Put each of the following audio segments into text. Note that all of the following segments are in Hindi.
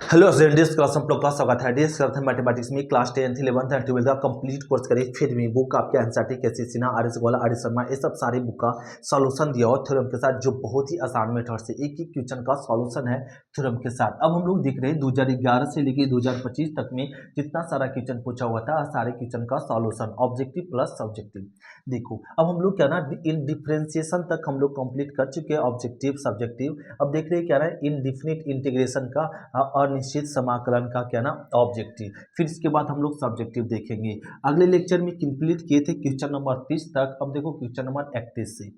हेलो स्टूडेंट्स, क्लास हम लोग का स्वागत है। डिस्कस करते हैं मैथमेटिक्स में class 10th 11th and 12th का कंप्लीट कोर्स करिए। फिर भी बुक आपके एनसीईआरटी कैसी सिन्हा, आर एस गोला, आर एस शर्मा, ये सब सारी बुक का सॉल्यूशन दिया और थ्योरम के साथ, जो बहुत ही आसान मेथड से एक ही क्वेश्चन का सॉल्यूशन है थ्योरम के साथ। अब हम लोग देख रहे हैं 2011 से लेकर 2025 तक में जितना सारा क्वेश्चन पूछा हुआ था, सारे क्वेश्चन का सॉल्यूशन ऑब्जेक्टिव प्लस सब्जेक्टिव। देखो अब हम लोग क्या ना इन डिफरेंशिएशन तक हम लोग कंप्लीट कर चुके हैं, ऑब्जेक्टिव सब्जेक्टिव। अब देख रहे हैं क्या ना इनडिफिनिट इंटीग्रेशन का अनिश्चित समाकलन का क्या ना ऑब्जेक्टिव। फिर इसके बाद हम लोग सब्जेक्टिव देखेंगे। अगले लेक्चर में कंप्लीट किए थे क्वेश्चन नंबर 30 तक। अब देखो क्वेश्चन नंबर 31 से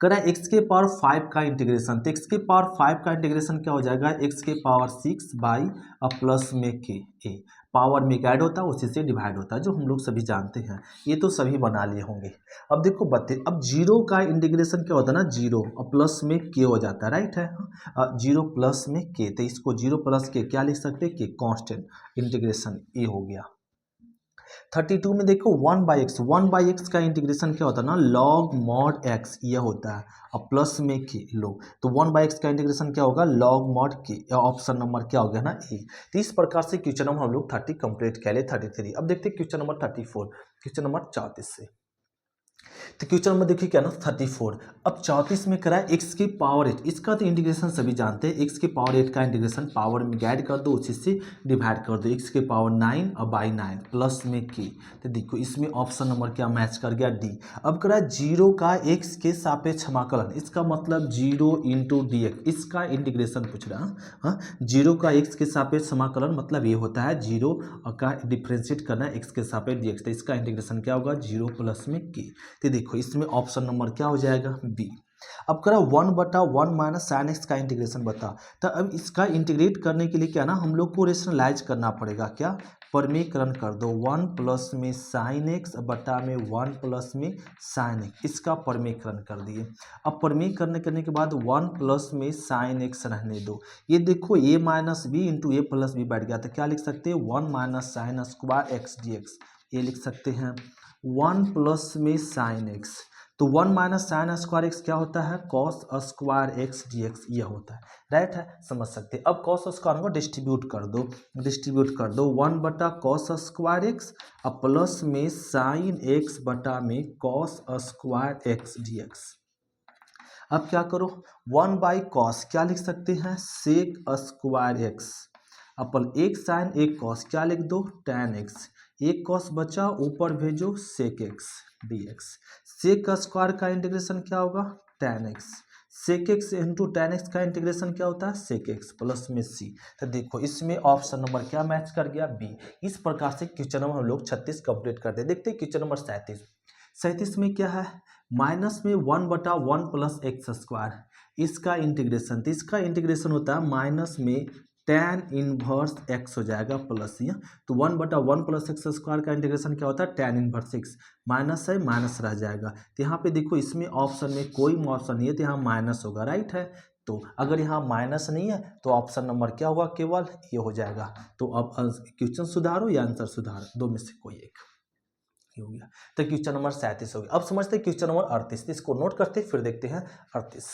करा एक्स के पावर 5 का इंटीग्रेशन। तो एक्स के पावर 5 का इंटीग्रेशन क्या हो जाएगा, एक्स के पावर 6 बाई प्लस में के ए। पावर में ऐड होता है, उसी से डिवाइड होता है, जो हम लोग सभी जानते हैं। ये तो सभी बना लिए होंगे। अब देखो बत्ते, अब जीरो का इंटीग्रेशन क्या होता है ना, जीरो और प्लस में के हो जाता है, राइट है। जीरो प्लस में के, तो इसको जीरो प्लस के क्या लिख सकते हैं, के कांस्टेंट इंटीग्रेशन ए हो गया। 32 में देखो 1/x का इंटीग्रेशन क्या होता है ना, लॉग मॉड एक्स ये होता है, और प्लस में के लो, तो 1/x का इंटीग्रेशन क्या होगा, लॉग मॉड के। ऑप्शन नंबर क्या हो गया ना, ए। तो इस प्रकार से क्वेश्चन नंबर हम लोग 30 कंप्लीट कर ले 33। अब देखते हैं क्वेश्चन नंबर 34, क्वेश्चन नंबर 34 से। तो क्वेश्चन नंबर देखिए क्या ना 34। अब 34 में करा एक्स की पावर 8, इसका तो इंटीग्रेशन सभी जानते हैं। एक्स की पावर 8 का इंटीग्रेशन पावर में ऐड कर दो, उसी से डिवाइड कर दो। एक्स के पावर 9 और बाई 9 प्लस में के। तो देखो इसमें ऑप्शन नंबर क्या मैच कर गया, डी। अब करा जीरो का एक्स के सापेक्ष समाकलन, इसका मतलब जीरो इंटू डी एक्स, इसका इंटीग्रेशन पूछ रहा है। हाँ, जीरो का एक्स के सापेक्ष समाकलन मतलब ये होता है जीरो का डिफ्रेंशिएट करना एक्स के सापेक्ष डी एक्स। तो इसका इंटीग्रेशन क्या होगा, जीरो प्लस में के। तो देखो इसमें ऑप्शन नंबर क्या हो जाएगा, बी। अब करा 1/1 माइनस साइन एक्स का इंटीग्रेशन बता। तो अब इसका इंटीग्रेट करने के लिए क्या ना हम लोग को रेशनलाइज करना पड़ेगा, क्या परमीकरण कर दो। 1 प्लस में साइन एक्स बटा में 1 प्लस में साइन एक्स, इसका परमीकरण कर दिए। अब परमीकरण करने के बाद 1 प्लस में साइन एक्स रहने दो। ये देखो ए माइनस बी इंटू ए प्लस बी बैठ गया, तो क्या लिख सकते हैं, 1 minus sine square x d x, ये लिख सकते हैं। 1 प्लस में साइन एक्स, तो 1 माइनस साइन स्क्वायर एक्स क्या होता है, cos square x d x, ये होता है, राइट है, समझ सकते हैं। अब कॉस स्क्वायर को डिस्ट्रीब्यूट कर दो, 1 बटा कॉस स्क्वायर एक्स और प्लस में साइन एक्स बटा में cos square x d x. अब क्या करो, 1 बाई कॉस क्या लिख सकते हैं, सेक स्क्वायर एक्स, अपन एक साइन एक कॉस क्या लिख दो, tan एक्स। एक कॉस बचा, ऊपर भेजो sec x d x. Sec का स्क्वायर का इंटीग्रेशन क्या होगा, tan x. Sec x into tan x का इंटीग्रेशन क्या होता है, सेक एक्स प्लस में सी। तो देखो इसमें ऑप्शन नंबर क्या मैच कर गया, बी। इस प्रकार से क्वेश्चन नंबर हम लोग 36 कंप्लीट करते हैं। देखते हैं क्वेश्चन नंबर 37 में क्या है, माइनस में 1/1 प्लस एक्स स्क्वायर, इसका इंटीग्रेशन। तो इसका इंटीग्रेशन होता है माइनस में tan इनवर्स एक्स हो जाएगा प्लस, यहाँ तो 1/1 प्लस एक्स स्क्वायर का इंटीग्रेशन क्या होता है, tan इनवर्स एक्स। माइनस है, माइनस रह जाएगा। तो यहाँ पे देखो इसमें ऑप्शन में कोई ऑप्शन नहीं है, तो यहाँ माइनस होगा, राइट है। तो अगर यहाँ माइनस नहीं है तो ऑप्शन नंबर क्या होगा, केवल ये हो जाएगा। तो अब क्वेश्चन सुधारो या आंसर सुधारो, दो में से कोई एक हो गया। तो क्वेश्चन नंबर 37 हो गया। अब समझते हैं क्वेश्चन नंबर 38, इसको नोट करते फिर देखते हैं 38।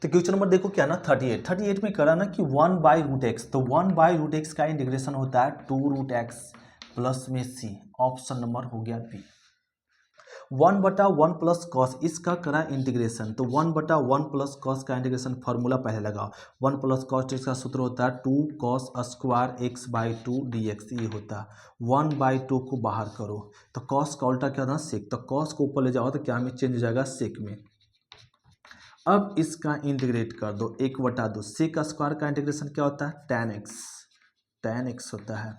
तो क्वेश्चन नंबर देखो क्या ना 38 में करा ना कि 1/√x, तो 1/√x का इंटीग्रेशन होता है 2√x प्लस में सी। ऑप्शन नंबर हो गया बी। 1/1 प्लस कॉस, इसका करा इंटीग्रेशन, तो 1/1 प्लस कॉस का इंटीग्रेशन फॉर्मूला पहले लगाओ। 1 प्लस कॉस एक्स का सूत्र होता है 2 cos square x by 2 D x, ये होता है। 1/2 को बाहर करो, तो कॉस का उल्टा क्या होता है, सेक। तो कॉस को ऊपर ले जाओ तो क्या में चेंज हो जाएगा, सेक में। अब इसका इंटीग्रेट कर दो, 1/2। सेक स्क्वायर का इंटीग्रेशन क्या होता है, tan एक्स होता है,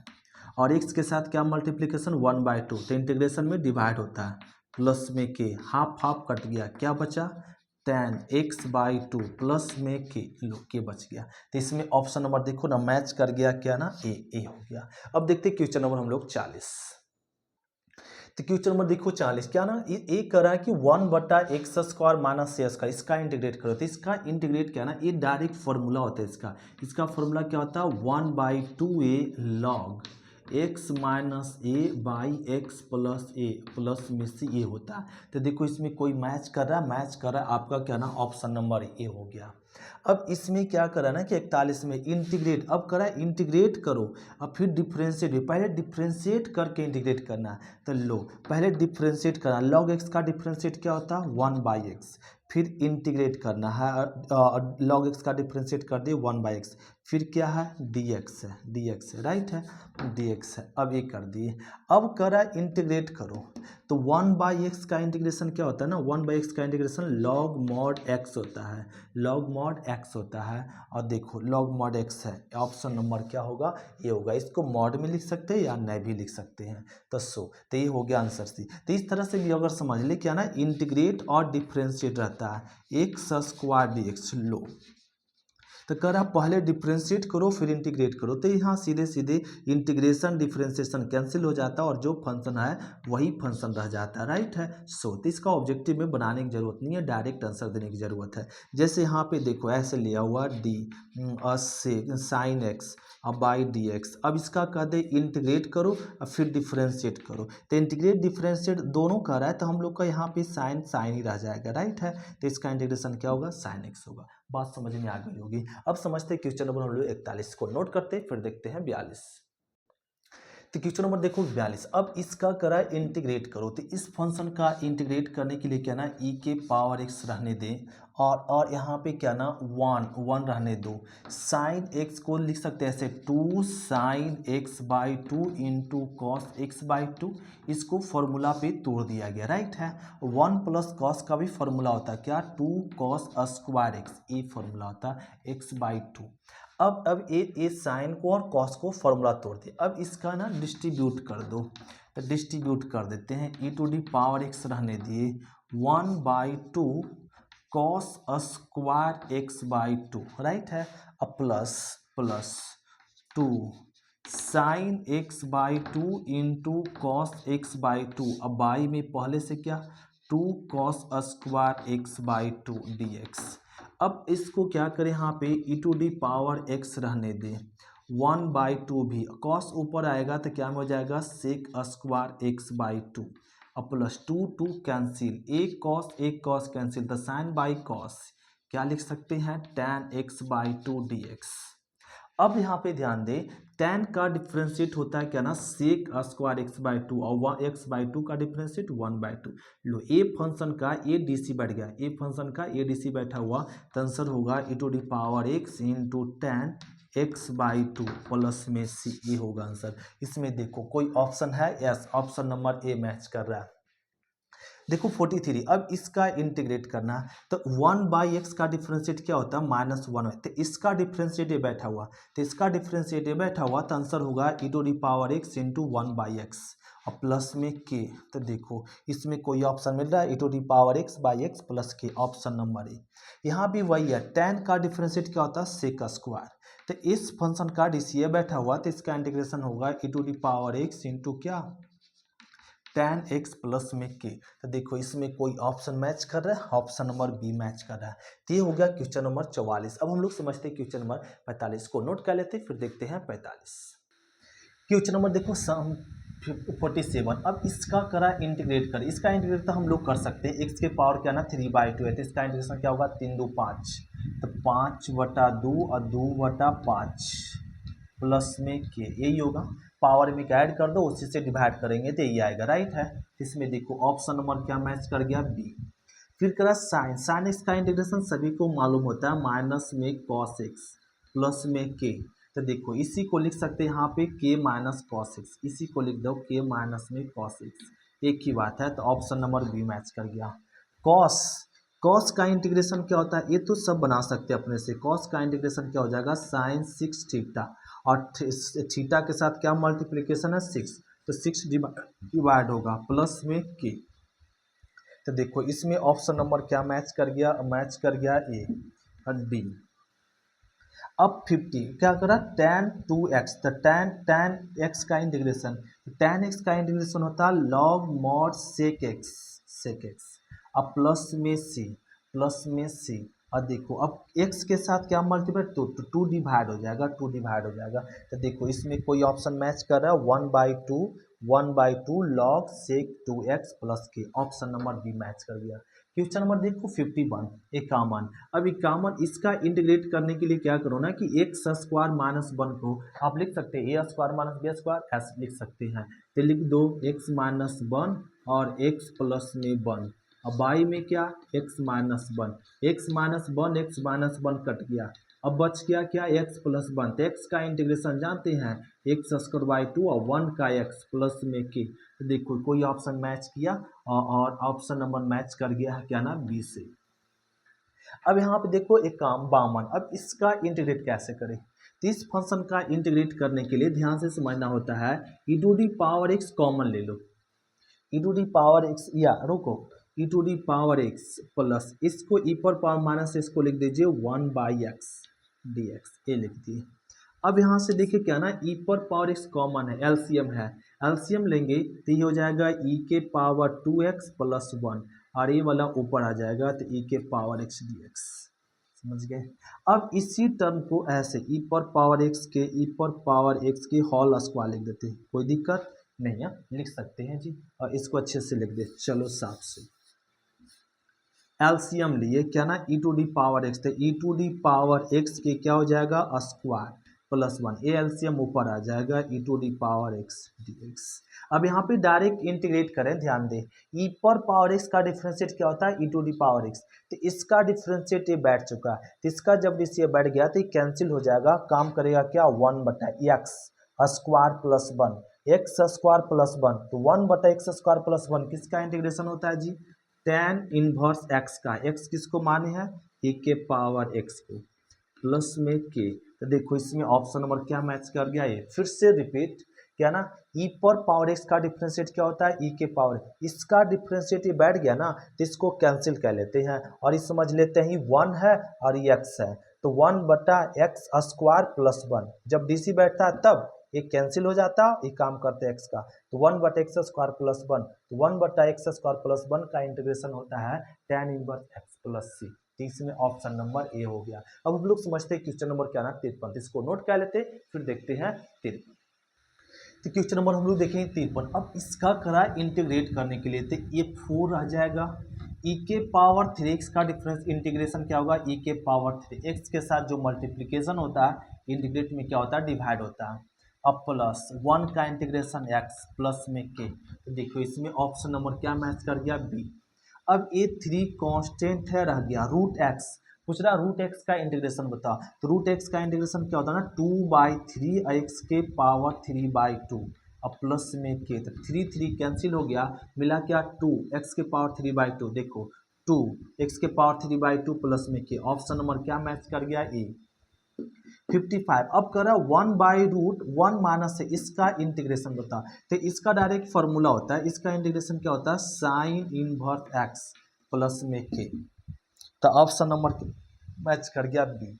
और x के साथ क्या मल्टीप्लीकेशन, 1/2। तो इंटीग्रेशन में डिवाइड होता है, प्लस में के, हाफ हाफ कट गया, क्या बचा, tan x/2 प्लस में के, लो के बच गया। तो इसमें ऑप्शन नंबर देखो ना मैच कर गया, क्या ना, ए हो गया। अब देखते हैं क्वेश्चन नंबर हम लोग 40। तो क्वेश्चन नंबर देखो 40 क्या ना, ये कर रहा है कि 1/x स्क्वायर माइनस सी स्क्वायर, इसका इंटीग्रेट करो। तो इसका इंटीग्रेट क्या ना, ये डायरेक्ट फॉर्मूला होता है इसका। इसका फॉर्मूला क्या होता है, 1/2a log x minus A by x plus A plus में से ए होता है। तो देखो इसमें कोई मैच कर रहा है आपका क्या ना ऑप्शन नंबर ए हो गया। अब इसमें क्या करा ना कि 41 में इंटीग्रेट, अब करा इंटीग्रेट करो, अब फिर डिफ्रेंशिएट, पहले डिफ्रेंशिएट करके इंटीग्रेट करना है। तो लो पहले डिफ्रेंशिएट करना, लॉग एक्स का डिफ्रेंशिएट क्या होता है 1 बाई एक्स, फिर इंटीग्रेट करना है, लॉग एक्स का डिफ्रेंशिएट कर दिए 1 बाई एक्स, फिर क्या है डी एक्स है, डी एक्स है, राइट है, डी एक्स है। अब ये कर दिए, अब करा इंटीग्रेट करो, तो 1 बाई एक्स का इंटीग्रेशन क्या होता है ना, 1 बाई एक्स का इंटीग्रेशन लॉग मॉड एक्स होता है, लॉग मॉड एक्स होता है। और देखो लॉग मॉड एक्स है, ऑप्शन नंबर क्या होगा ये होगा। इसको मॉड में लिख सकते हैं या नहीं भी लिख सकते हैं। तो ये हो गया आंसर सी। तो इस तरह से भी अगर समझ ले क्या ना इंटीग्रेट और डिफ्रेंशिएट रहता है एक्स स्क्वायर डी एक्स। लो तो कह रहा पहले डिफ्रेंशिएट करो फिर इंटीग्रेट करो, तो यहाँ सीधे सीधे इंटीग्रेशन डिफ्रेंशिएशन कैंसिल हो जाता है और जो फंक्शन है वही फंक्शन रह जाता है, राइट है। तो इसका ऑब्जेक्टिव में बनाने की जरूरत नहीं है, डायरेक्ट आंसर देने की जरूरत है। जैसे यहाँ पे देखो ऐसे लिया हुआ डी साइन एक्स अब बाई डी एक्स, अब इसका कह दे इंटीग्रेट करो और फिर डिफ्रेंशिएट करो, तो इंटीग्रेट डिफ्रेंशिएट दोनों कर रहा है, तो हम लोग का यहाँ पे साइन साइन ही रह जाएगा, राइट है। तो इसका इंटीग्रेशन क्या होगा साइन एक्स होगा। बात समझ में आ गई होगी। अब समझते हैं क्वेश्चन नंबर हम लोग 41 को नोट करते फिर देखते हैं 42। तो क्वेश्चन नंबर देखो 42, अब इसका करा इंटीग्रेट करो, तो इस फंक्शन का इंटीग्रेट करने के लिए क्या ना ई के पावर एक्स रहने दें और यहाँ पे क्या ना 1 रहने दो। साइन एक्स को लिख सकते हैं ऐसे 2 sine x by 2 into cos x by 2, इसको फॉर्मूला पे तोड़ दिया गया, राइट है। 1 प्लस कॉस का भी फॉर्मूला होता है क्या 2 कॉस स्क्वायर एक्स, ये फॉर्मूला होता है एक्स बाई 2। अब ये साइन को और कॉस को फॉर्मूला तोड़ दिए, अब इसका ना डिस्ट्रीब्यूट कर दो, तो डिस्ट्रीब्यूट कर देते हैं ई टू डी पावर एक्स रहने दिए 1 by 2 cos square x by 2, right है। अब plus plus 2 sine x by 2 into cos x by 2, अब बाई में पहले से क्या 2 cos square x by 2 D x. अब इसको क्या करें यहाँ पे ई टू डी पावर एक्स रहने दें 1 बाई 2 भी, कॉस ऊपर आएगा तो क्या में हो जाएगा सेक स्क्वायर एक्स बाई 2, अब प्लस 2 कैंसिल, एक कॉस कैंसिल, तो साइन बाई कॉस क्या लिख सकते हैं tan x by 2 D x. अब यहाँ पे ध्यान दें tan का डिफ्रेंशिएट होता है क्या ना सेक स्क्वायर एक्स बाई 2 और एक्स बाई 2 का differentiate 1 by 2। Low a function का ए डी सी बैठ गया, ए फंक्शन का ए डी सी बैठा हुआ, तो आंसर होगा e to the power x into tan x by 2 plus में सी, ये होगा आंसर। इसमें देखो कोई ऑप्शन है, यस ऑप्शन नंबर ए मैच कर रहा है। देखो 43, अब इसका इंटीग्रेट करना, तो 1 बाई एक्स का डिफ्रेंशिएट क्या होता है -1, तो इसका डिफ्रेंशिएट बैठा हुआ, तो इसका डिफ्रेंशिएट बैठा हुआ, तो आंसर होगा e to the power x into 1 by x और प्लस में के। तो देखो इसमें कोई ऑप्शन मिल रहा है e to the power x by x plus के, ऑप्शन नंबर ए। यहाँ भी वही है, tan का डिफ्रेंशिएट क्या होता है सेक स्क्वायर, तो इस फंक्शन का डीसीए बैठा हुआ, तो इसका इंटीग्रेशन होगा e to the power x into क्या tan x प्लस में के। तो देखो इसमें कोई ऑप्शन मैच कर रहा है, ऑप्शन नंबर बी मैच कर रहा है। तो ये हो गया क्वेश्चन नंबर 44। अब हम लोग समझते हैं क्वेश्चन नंबर 45 को नोट कर लेते हैं फिर देखते हैं 45। क्वेश्चन नंबर देखो 47, अब इसका करा इंटीग्रेट कर, इसका इंटीग्रेट तो हम लोग कर सकते हैं, x के पावर क्या ना 3/2 है, तो इसका इंटीग्रेशन क्या होगा 3 2 5, तो 5/2 और 2/5 प्लस में के, यही होगा। पावर में ऐड कर दो उसी से डिवाइड करेंगे तो यही आएगा, राइट है। इसमें देखो ऑप्शन नंबर क्या मैच कर गया बी। फिर करा साइन एक्स का इंटीग्रेशन सभी को मालूम होता है माइनस में कॉस एक्स प्लस में के, तो देखो इसी को लिख सकते हैं यहाँ पे के माइनस कॉस एक्स, इसी को लिख दो के माइनस में कॉस एक्स, एक ही बात है। तो ऑप्शन नंबर बी मैच कर गया। कॉस का इंटीग्रेशन क्या होता है, ये तो सब बना सकते हैं अपने से। कॉस का इंटीग्रेशन क्या हो जाएगा साइन 6 थीटा, और थीटा के साथ क्या मल्टीप्लिकेशन है 6, तो 6 डिवाइड होगा प्लस में के। तो देखो इसमें ऑप्शन नंबर क्या मैच कर गया ए और डी। अब 50 क्या करा tan 2x, तो tan x का इंटीग्रेशन, tan x का इंटीग्रेशन होता है log mod sec x, अब प्लस में c और देखो अब x के साथ क्या मल्टीप्लाई, तो टू डिवाइड हो जाएगा, टू डिवाइड हो जाएगा। तो देखो इसमें कोई ऑप्शन मैच कर रहा है, 1/2 लॉग सेक 2x प्लस के, ऑप्शन नंबर बी मैच कर गया। क्वेश्चन नंबर देखो 51, 51। अब 51 इसका इंटीग्रेट करने के लिए क्या करो ना कि एक्स स्क्वायर माइनस वन को आप लिख सकते हैं ए स्क्वायर माइनस बी स्क्वायर ऐसे लिख सकते हैं। तो लिख दो एक्स माइनस वन और एक्स प्लस में वन। अब बाई में क्या x minus one, x minus one cut गया। अब बच गया क्या एक्स प्लस वन। तो एक्स का इंटीग्रेशन जानते हैं, एक्स स्क्वायर बाई टू और वन का एक्स प्लस में के। तो देखो कोई ऑप्शन मैच किया और ऑप्शन नंबर मैच कर गया है क्या ना बी से। अब यहाँ पे देखो एक काम 52, अब इसका इंटीग्रेट कैसे करें। तो इस फंक्शन का इंटीग्रेट करने के लिए ध्यान से समझना होता है, e to the power x common ले लो, e to the power x या रुको e to the power x plus इसको ई पर पावर माइनस इसको लिख दीजिए 1/x dx, ये लिख दिए। अब यहाँ से देखिए क्या ना ई पर पावर एक्स कॉमन है, एलसीएम है, एलसीएम लेंगे तो ये हो जाएगा ई के पावर 2x प्लस वन और ये वाला ऊपर आ जाएगा तो ई के पावर x dx, समझ गए। अब इसी टर्म को ऐसे ई पर पावर एक्स के ई पर पावर एक्स के होल स्क्वायर लिख देते हैं, कोई दिक्कत नहीं है, लिख सकते हैं जी। और इसको अच्छे से लिख दे, चलो साफ से एलसीएम लिए क्या ना e to the power x, तो e to the power x के क्या हो जाएगा स्क्वायर प्लस वन, ए एलसीएम ऊपर आ जाएगा e to the power x dx। अब यहाँ पे डायरेक्ट इंटीग्रेट करें, ध्यान दें ई पर पावर एक्स का डिफरेंशिएट क्या होता है e to the power x, तो इसका डिफरेंशिएट ये बैठ चुका है, तो इसका जब ये बैठ गया तो ये कैंसिल हो जाएगा, काम करेगा क्या 1/x square plus one, x square plus one, तो 1/x स्क्वायर प्लस वन किसका इंटीग्रेशन होता है जी tan इनवर्स x का, x किसको माने हैं e के पावर x को प्लस में k। तो देखो इसमें ऑप्शन नंबर क्या मैच कर गया, ये फिर से रिपीट क्या ना e पर पावर x का डिफरेंशिएट क्या होता है e के पावर, इसका डिफरेंशिएट ये बैठ गया ना तो इसको कैंसिल कर लेते हैं और ये समझ लेते हैं 1 है और ये x है, तो 1/x स्क्वायर प्लस वन, जब डीसी बैठता है तब ये कैंसिल हो जाता है, ये काम करते हैं x का, तो 1/x स्क्वायर प्लस वन, तो 1/x स्क्वायर प्लस वन का इंटीग्रेशन होता है tan इनवर्स x प्लस सी। तो इसमें ऑप्शन नंबर ए हो गया। अब हम लोग समझते हैं क्वेश्चन नंबर क्या ना 53, इसको नोट कर लेते फिर देखते हैं 53। तो क्वेश्चन नंबर हम लोग देखेंगे 53। अब इसका करा इंटीग्रेट करने के लिए तो ये 4 रह जाएगा, e के पावर 3x का डिफरेंस इंटीग्रेशन क्या होगा e के पावर 3 x के साथ जो मल्टीप्लिकेशन होता है इंटीग्रेट में क्या होता है डिवाइड होता है, अब प्लस वन का इंटीग्रेशन x प्लस में k। तो देखो इसमें ऑप्शन नंबर क्या मैच कर गया बी। अब ये 3 कांस्टेंट है रह गया रूट एक्स, पूछ रहा रूट एक्स का इंटीग्रेशन बता, तो रूट एक्स का इंटीग्रेशन क्या होता है ना 2/3 एक्स के पावर 3/2 अब प्लस में के, तो 3 कैंसिल हो गया, मिला क्या 2 एक्स के पावर 3/2, देखो 2 एक्स के पावर 3/2 प्लस में के, ऑप्शन नंबर क्या मैच कर गया ए। 55 अब कर रहा 1/√1 माइनस से इसका इंटीग्रेशन बता, तो इसका डायरेक्ट फॉर्मूला होता है, इसका इंटीग्रेशन क्या होता है साइन इनवर्स एक्स प्लस में के, तो ऑप्शन नंबर मैच कर गया बी।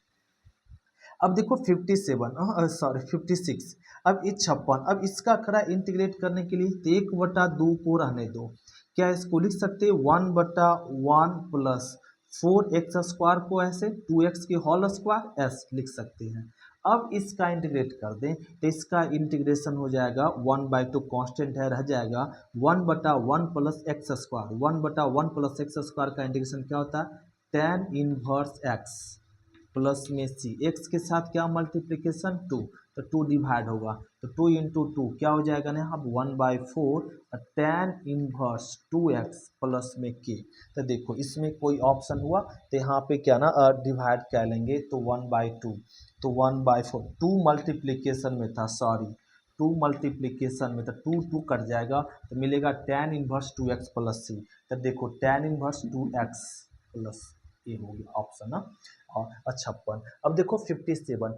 अब देखो 56, अब ये 56, अब इसका करा इंटीग्रेट करने के लिए 1/2 को रहने दो, क्या इसको लिख सकते हैं 1/1 प्लस 4x स्क्वायर को ऐसे 2x के होल स्क्वायर एस लिख सकते हैं। अब इसका इंटीग्रेट कर दें तो इसका इंटीग्रेशन हो जाएगा 1/2 कांस्टेंट है रह जाएगा 1/1 plus x square, 1/1 plus x square का इंटीग्रेशन क्या होता है tan इनवर्स एक्स प्लस में सी, एक्स के साथ क्या मल्टीप्लिकेशन 2, तो 2 डिवाइड होगा, तो 2 इंटू 2 क्या हो जाएगा ना अब 1/4 tan इनवर्स 2x प्लस में के। तो देखो इसमें कोई ऑप्शन हुआ तो यहाँ पे क्या ना डिवाइड कर लेंगे, तो 1/2, तो 1/4 2 मल्टीप्लिकेशन में था, सॉरी 2 मल्टीप्लिकेशन में, तो 2 कट जाएगा तो मिलेगा tan इनवर्स 2x प्लस सी। तो देखो tan इनवर्स 2x प्लस ये हो गया ऑप्शन ना और 56। अब देखो 57,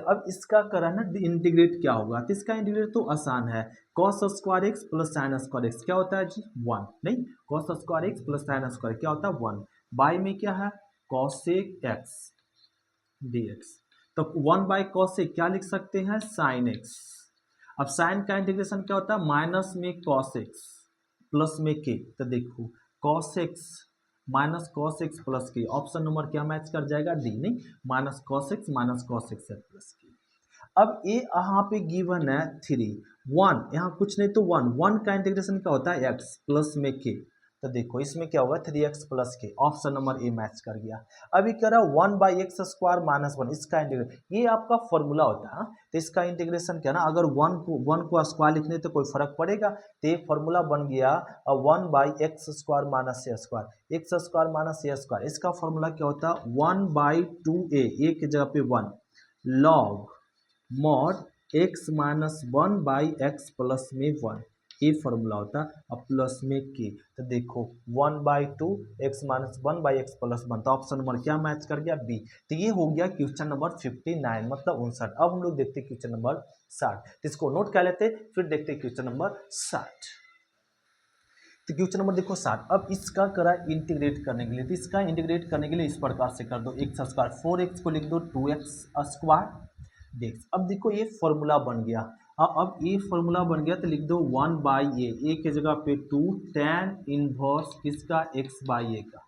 अब इसका करना इंटीग्रेट क्या होगा, तो इसका इंटीग्रेट तो आसान है, cos square x plus sine square x क्या होता है जी 1, नहीं cos square x plus sine square क्या होता है 1, बाई में क्या है cosec x dx, तो 1/cosec क्या लिख सकते हैं साइन एक्स। अब साइन का इंटीग्रेशन क्या होता है माइनस में cos x प्लस में के, तो देखो cos x minus cos x plus के, ऑप्शन नंबर क्या मैच कर जाएगा, डी, नहीं माइनस कॉस एक्स है प्लस के। अब ये यहाँ पे गिवन है 3, 1 यहाँ कुछ नहीं तो 1, 1 का इंटीग्रेशन क्या होता है x प्लस में k, तो देखो इसमें क्या होगा 3x प्लस के, ऑप्शन नंबर ए मैच कर गया। अभी कह रहा है 1/x² माइनस 1, इसका इंटीग्रेशन, ये आपका फॉर्मूला होता है, तो इसका इंटीग्रेशन क्या ना, अगर 1 को स्क्वायर लिखने तो कोई फर्क पड़ेगा, तो ये फॉर्मूला बन गया 1/x² minus x² minus a², इसका फॉर्मूला क्या होता है 1/2a, ए की जगह पे 1 log mod x minus 1/x plus में 1, ये फॉर्मूला होता है, अब प्लस में के, तो देखो 1/2 x माइनस 1/x प्लस 1, तो ऑप्शन नंबर क्या मैच कर गया, बी। तो ये हो गया क्वेश्चन नंबर 59 मतलब 59। अब हम लोग देखते क्वेश्चन नंबर 60, तो इसको नोट कर लेते, फिर देखते क्वेश्चन नंबर 60। तो क्वेश्चन नंबर देखो 60, अब इसका करा इंटीग्रेट करने के लिए, तो इसका इंटीग्रेट करने के लिए इस प्रकार से कर दो, x², 4x को लिख दो 2x², देख अब देखो ये फॉर्मूला बन गया। अब ये फॉर्मूला बन गया तो लिख दो 1/a, ए के जगह पे 2 tan इनवर्स किसका, x/a का,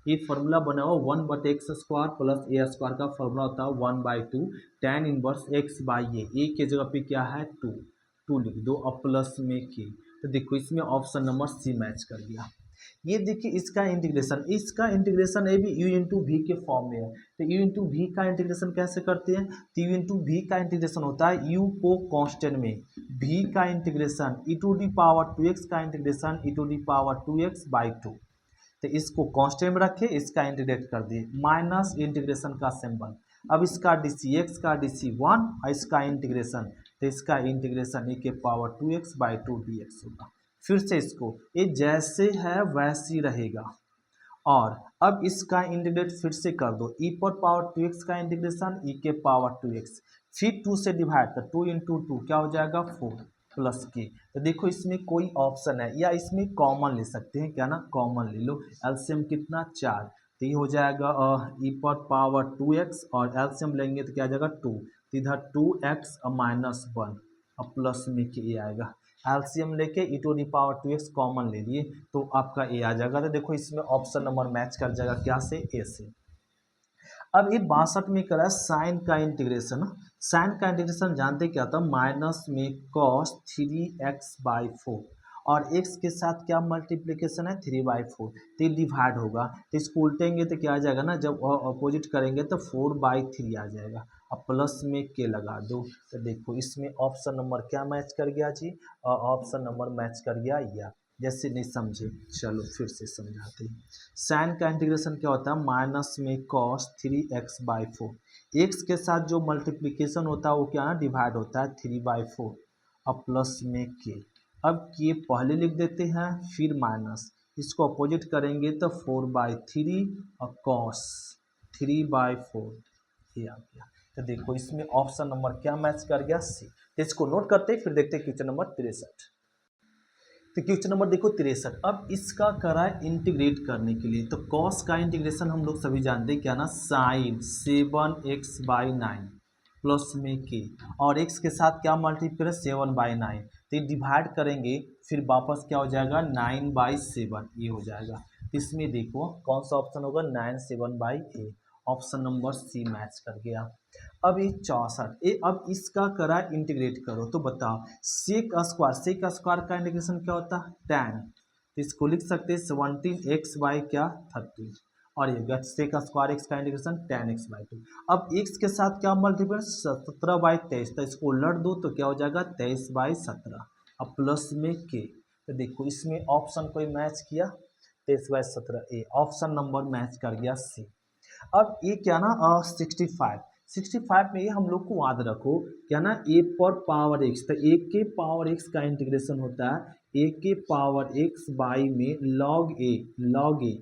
ये फॉर्मूला बना हुआ 1/x² प्लस a² का फॉर्मूला होता है 1/2 tan इनवर्स x/a, ए के जगह पे क्या है 2 लिख दो, अब प्लस में के, तो देखो इसमें ऑप्शन नंबर सी मैच कर गया। ये देखिए इसका इंटीग्रेशन ये भी u इंटू वी के फॉर्म में है, तो u इंटू वी का इंटीग्रेशन कैसे करते हैं, तो u इंटू वी का इंटीग्रेशन होता है u को कांस्टेंट में, v का इंटीग्रेशन e⁻²x का इंटीग्रेशन e⁻²x/2, तो इसको कांस्टेंट में रखे, इसका इंटीग्रेट कर दिए, माइनस इंटीग्रेशन का सिंबल, अब इसका डी x का डी 1 और इसका इंटीग्रेशन, तो इसका इंटीग्रेशन e⁻²x/2 dx होगा। फिर से इसको, ये जैसे है वैसी रहेगा, और अब इसका इंटीग्रेट फिर से कर दो, e⁻²x का इंटीग्रेशन e⁻²x, फिर 2 से डिवाइड, तो 2 इंटू 2 क्या हो जाएगा 4 प्लस के, तो देखो इसमें कोई ऑप्शन है या इसमें कॉमन ले सकते हैं, क्या ना कॉमन ले लो, एलसीएम कितना 4, तो ये हो जाएगा e⁻²x, और एलसीएम लेंगे तो क्या आ जाएगा 2, तो इधर 2x माइनस 1 और प्लस में के ये आएगा, एलसीएम लेके e⁻²x कॉमन ले लिए तो आपका ए आ जाएगा। तो देखो इसमें ऑप्शन नंबर मैच कर जाएगा क्या से, ए से। अब ये 62 में करा साइन का इंटीग्रेशन, साइन का इंटीग्रेशन जानते क्या था, माइनस में cos 3x/4, और x के साथ क्या मल्टीप्लिकेशन है 3/4, तो ये डिवाइड होगा, तो इसको उल्टेंगे तो क्या आ जाएगा ना, जब अपोजिट करेंगे तो 4/3 आ जाएगा, अब प्लस में के लगा दो, तो देखो इसमें ऑप्शन नंबर क्या मैच कर गया जी, ऑप्शन नंबर मैच कर गया या, जैसे नहीं समझे चलो फिर से समझाते हैं। साइन का इंटीग्रेशन क्या होता है, माइनस में cos 3x/4, एक्स के साथ जो मल्टीप्लिकेशन होता है वो क्या है डिवाइड होता है 3/4, अब प्लस में के, अब के पहले लिख देते हैं फिर माइनस, इसको अपोजिट करेंगे तो 4/3 और cos 3/4 ये आ गया। तो देखो इसमें ऑप्शन नंबर क्या मैच कर गया, सी। तो इसको नोट करते फिर देखते क्वेश्चन नंबर 63। तो क्वेश्चन नंबर देखो 63, अब इसका करा इंटीग्रेट करने के लिए, तो कॉस का इंटीग्रेशन हम लोग सभी जानते हैं क्या ना, साइन 7x/9 प्लस में के, और x के साथ क्या मल्टीप्लाई 7/9, तो ये डिवाइड करेंगे फिर वापस क्या हो जाएगा 9/7, ये हो जाएगा। इसमें देखो कौन सा ऑप्शन होगा 9 7/8, ऑप्शन नंबर सी मैच कर गया। अब ये 64, ये अब इसका करा इंटीग्रेट करो, तो बताओ सेक स्क्वायर का इंटीग्रेशन क्या होता है tan, तो इसको लिख सकते हैं 17x/30, और ये सेक स्क्वायर x का इंटीग्रेशन tan x/2, अब x के साथ क्या मल्टीप्लाई 17/23, तो इसको उलट दो तो क्या हो जाएगा 23/17, अब प्लस में के, तो देखो इसमें ऑप्शन कोई मैच किया 23/17, ए ऑप्शन नंबर मैच कर गया सी। अब ये क्या ना 65 में ये हम लोग को याद रखो क्या ना ए पर पावर एक्स, तो ए के पावर एक्स का इंटीग्रेशन होता है ए के पावर एक्स बाई में लॉग ए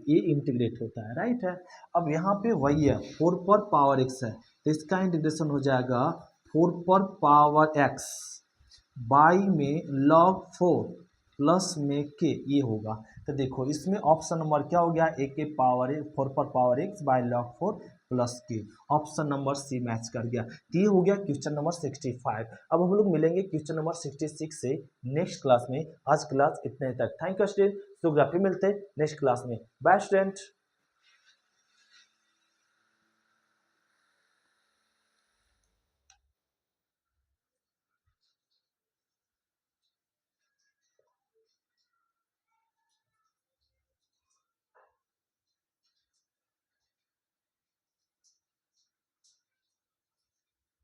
ये इंटीग्रेट होता है, राइट है। अब यहाँ पे वही है 4 पर पावर एक्स है, तो इसका इंटीग्रेशन हो जाएगा 4 पर पावर एक्स बाई में लॉग 4 प्लस में के, ये होगा। तो देखो इसमें ऑप्शन नंबर क्या हो गया, ए के पावर 4 पर power x by log 4 plus के, ऑप्शन नंबर सी मैच कर गया। तो ये हो गया क्वेश्चन नंबर 65। अब हम लोग मिलेंगे क्वेश्चन नंबर 66 से नेक्स्ट क्लास में। आज क्लास इतने तक, थैंक यू स्टूडेंट, ज्योग्राफी मिलते हैं नेक्स्ट क्लास में, बाय स्टूडेंट।